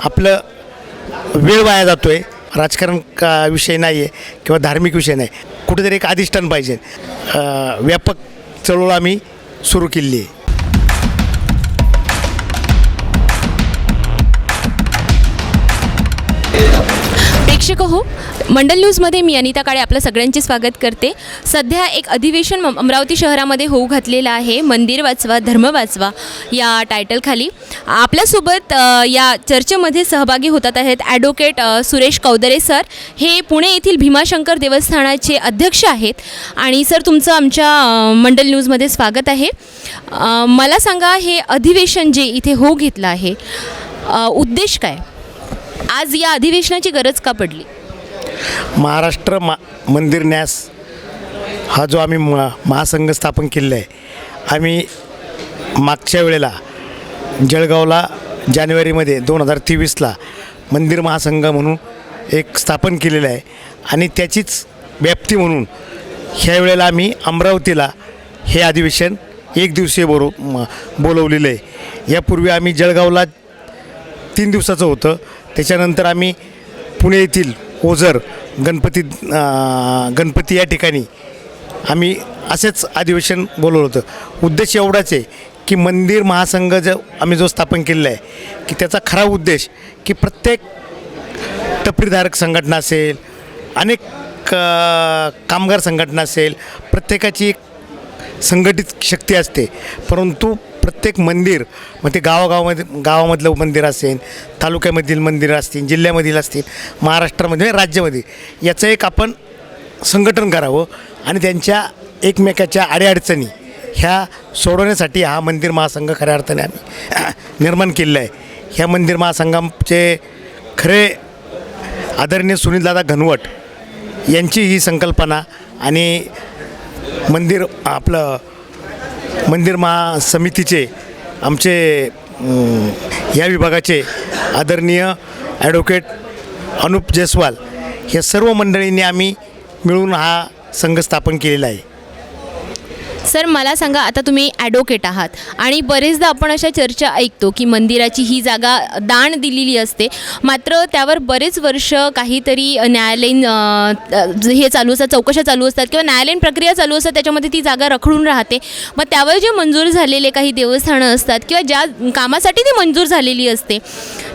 आपलं वेळ वाया जातो आहे. राजकारण का विषय नाही आहे किंवा धार्मिक विषय नाही, कुठेतरी एक अधिष्ठान पाहिजे. व्यापक चळवळ आम्ही सुरू केली आहे. प्रेक्षक हो, मंडल न्यूजमध्ये मी अनिता काळे आपलं सगळ्यांचे स्वागत करते. सध्या एक अधिवेशन अमरावती शहरामध्ये होऊ घातलेलं आहे. मंदिर वाचवा धर्म वाचवा या टायटलखाली आपल्यासोबत या चर्चेमध्ये सहभागी होतात आहेत ॲडव्होकेट सुरेश कौदरे सर. हे पुणे येथील भीमाशंकर देवस्थानाचे अध्यक्ष आहेत. आणि सर, तुमचं आमच्या मंडल न्यूजमध्ये स्वागत आहे. मला सांगा, हे अधिवेशन जे इथे होऊ घेतलं आहे, उद्देश काय? आज या अधिवेशनाची गरज का पडली? महाराष्ट्र मंदिर न्यास हा जो आम्ही महासंघ स्थापन केलेला आहे, आम्ही मागच्या वेळेला जळगावला जानेवारीमध्ये 2023ला मंदिर महासंघ म्हणून एक स्थापन केलेलं आहे. आणि त्याचीच व्याप्ती म्हणून ह्या वेळेला आम्ही अमरावतीला हे अधिवेशन एक दिवसीय बोलवलेलं आहे. यापूर्वी आम्ही जळगावला 3 दिवसाचं होतं. त्याच्यानंतर आम्ही पुणे येथील ओझर गणपती या ठिकाणी आम्ही असेच अधिवेशन बोलवलं होतं. उद्देश एवढाच आहे की मंदिर महासंघ आम्ही जो स्थापन केलेला आहे, की त्याचा खरा उद्देश की प्रत्येक टपरीधारक संघटना असेल, अनेक कामगार संघटना असेल, प्रत्येकाची एक संघटित शक्ती असते. परंतु प्रत्येक मंदिर, मग ते गावामधलं मंदिर असेल, तालुक्यामधील मंदिरं असतील, जिल्ह्यामधील असतील, महाराष्ट्रामध्ये, राज्यामध्ये, याचं एक आपण संघटन करावं आणि त्यांच्या एकमेकाच्या अडीअडचणी ह्या सोडवण्यासाठी हा मंदिर महासंघ खऱ्या अर्थाने आम्ही निर्माण केलेला आहे. ह्या मंदिर महासंघाचे खरे आदरणीय सुनीलदादा घनवट यांची ही संकल्पना आणि मंदिर महासमितीचे आमचे या विभागाचे आदरणीय ॲडव्होकेट अनुप जयस्वाल या सर्व मंडळींनी आम्ही मिळून हा संघ स्थापन केलेला आहे. सर, मला सांगा, आता तुम्ही ॲडव्होकेट आहात आणि बरेचदा आपण अशा चर्चा ऐकतो की मंदिराची ही जागा दान दिलेली असते, मात्र त्यावर बरेच वर्ष काहीतरी न्यायालयीन हे चालू असतात, चौकशा चालू असतात किंवा न्यायालयीन प्रक्रिया चालू असतात, त्याच्यामध्ये ती जागा रखडून राहते. मग त्यावर जे मंजूर झालेले काही देवस्थानं असतात किंवा ज्या कामासाठी ती मंजूर झालेली असते,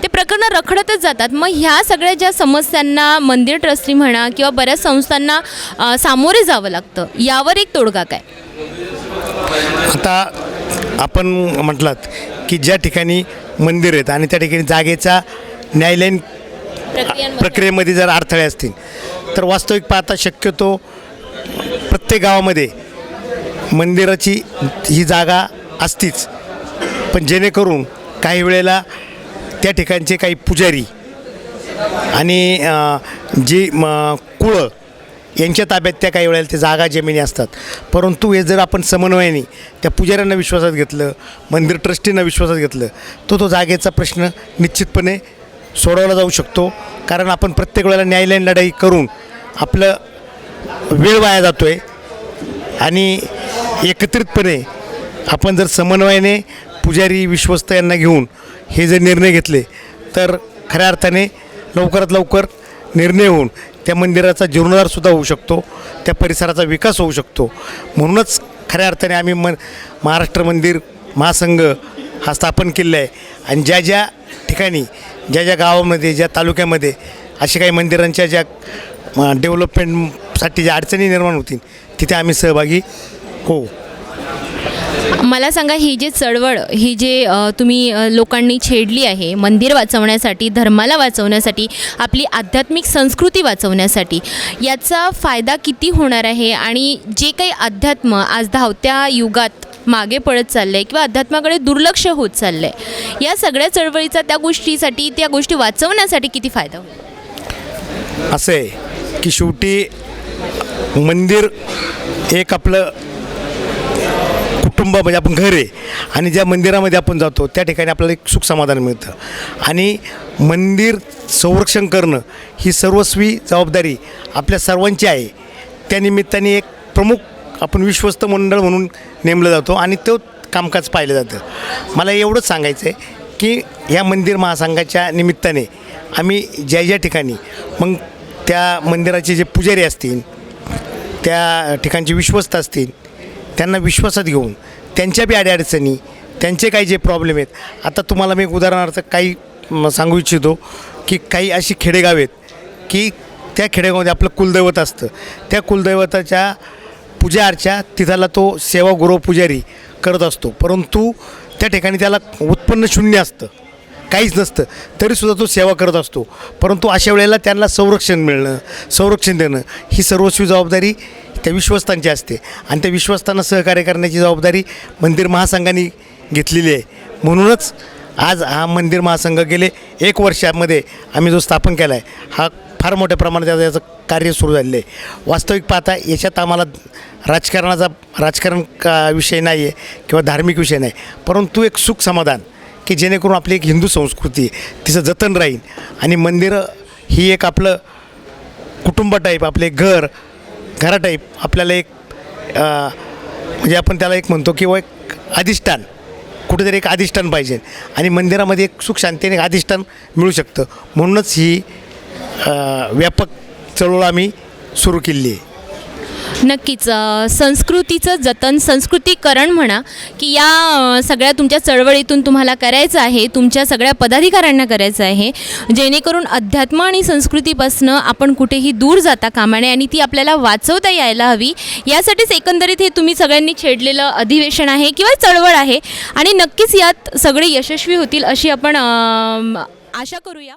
ते प्रकरणं रखडतच जातात. मग ह्या सगळ्या ज्या समस्यांना मंदिर ट्रस्टी म्हणा किंवा बऱ्याच संस्थांना सामोरे जावं लागतं, यावर एक तोडगा काय? आता आपण म्हटलात की ज्या ठिकाणी मंदिर आहेत आणि त्या ठिकाणी जागेचा न्यायालयीन प्रक्रियेमध्ये जर अडथळे असतील, तर वास्तविक पाहता शक्यतो प्रत्येक गावामध्ये मंदिराची ही जागा असतीच. पण जेणेकरून काही वेळेला त्या ठिकाणचे काही पुजारी आणि जी कुळं यांच्या ताब्यात त्या काही वेळेला ते जागा जमिनी असतात. परंतु हे जर आपण समन्वयाने त्या पुजाऱ्यांना विश्वासात घेतलं, मंदिर ट्रस्टींना विश्वासात घेतलं, तो जागेचा प्रश्न निश्चितपणे सोडवला जाऊ शकतो. कारण आपण प्रत्येक वेळेला न्यायालयीन लढाई करून आपलं वेळ वाया जातो आहे. आणि एकत्रितपणे आपण जर समन्वयाने पुजारी विश्वस्त यांना घेऊन हे जर निर्णय घेतले, तर खऱ्या अर्थाने लवकरात लवकर निर्णय होऊन त्या मंदिराचा जीर्णोद्धारसुद्धा होऊ शकतो, त्या परिसराचा विकास होऊ शकतो. म्हणूनच खऱ्या अर्थाने आम्ही महाराष्ट्र मंदिर महासंघ हा स्थापन केलेला आहे. आणि ज्या ठिकाणी ज्या गावामध्ये, ज्या तालुक्यामध्ये अशा काही मंदिरांच्या ज्या डेव्हलपमेंटसाठी ज्या अडचणी निर्माण होतील, तिथे आम्ही सहभागी होऊ. मला सांगा, ही जी चळवळ, ही जे तुम्ही लोकांनी छेडली आहे मंदिर वाचवण्यासाठी, धर्माला वाचवण्यासाठी, आपली आध्यात्मिक संस्कृती वाचवण्यासाठी, याचा फायदा किती होणार आहे? आणि जे काही अध्यात्म आज धावत्या युगात मागे पडत चाललं आहे किंवा अध्यात्माकडे दुर्लक्ष होत चाललं आहे, या सगळ्या चळवळीचा त्या गोष्टी वाचवण्यासाठी किती फायदा होईल? असं आहे की शेवटी मंदिर एक आपलं कुटुंब, म्हणजे आपण घर आहे. आणि ज्या मंदिरामध्ये आपण जातो त्या ठिकाणी आपल्याला एक सुख समाधान मिळतं. आणि मंदिर संरक्षण करणं ही सर्वस्वी जबाबदारी आपल्या सर्वांची आहे. त्यानिमित्ताने एक प्रमुख आपण विश्वस्त मंडळ म्हणून नेमलं जातो आणि तो कामकाज पाहिलं जातं. मला एवढंच सांगायचं आहे की या मंदिर महासंघाच्या निमित्ताने आम्ही ज्या ज्या ठिकाणी मग त्या मंदिराचे जे पुजारी असतील, त्या ठिकाणचे विश्वस्त असतील, त्यांना विश्वासात घेऊन त्यांच्या बी अडीअडचणी, त्यांचे काही जे प्रॉब्लेम आहेत. आता तुम्हाला मी एक उदाहरणार्थ काही सांगू इच्छितो की काही अशी खेडेगाव आहेत की त्या खेडेगावामध्ये आपलं कुलदैवत असतं. त्या कुलदैवताच्या पूजा अर्चा तिथला तो सेवागृह पुजारी करत असतो, परंतु त्या ठिकाणी त्याला उत्पन्न शून्य असतं, काहीच नसतं, तरीसुद्धा तो सेवा करत असतो. परंतु अशा वेळेला त्यांना संरक्षण मिळणं, संरक्षण देणं ही सर्वस्वी जबाबदारी त्या विश्वस्तांची असते आणि त्या विश्वस्तांना सहकार्य करण्याची जबाबदारी मंदिर महासंघाने घेतलेली आहे. म्हणूनच आज हा मंदिर महासंघ गेले 1 वर्षामध्ये आम्ही जो स्थापन केला आहे हा फार मोठ्या प्रमाणात याचं कार्य सुरू झालेलं आहे. वास्तविक पाहता याच्यात आम्हाला राजकारण का विषय नाही आहे किंवा धार्मिक विषय नाही, परंतु एक सुख समाधान की जेणेकरून आपली एक हिंदू संस्कृती तिचं जतन राहील आणि मंदिरं ही एक आपलं कुटुंब टाईप, आपले घरा टाईप आपल्याला एक म्हणजे आपण त्याला एक म्हणतो किंवा एक अधिष्ठान, कुठेतरी एक अधिष्ठान पाहिजे आणि मंदिरामध्ये एक सुख शांतीने एक अधिष्ठान मिळू शकतं. म्हणूनच ही व्यापक चळवळ आम्ही सुरू केली आहे. नक्कीच संस्कृतीचं जतन, संस्कृतीकरण म्हणा की या सगळ्या तुमच्या चळवळीतून तुम्हाला करायचं आहे, तुमच्या सगळ्या पदाधिकाऱ्यांना करायचं आहे, जेणेकरून अध्यात्म आणि संस्कृतीपासून आपण कुठेही दूर जाता कामा नये आणि ती आपल्याला वाचवता यायला हवी. यासाठीच एकंदरीत हे तुम्ही सगळ्यांनी छेडलेलं अधिवेशन आहे किंवा चळवळ आहे आणि नक्कीच यात सगळे यशस्वी होतील अशी आपण आशा करूया.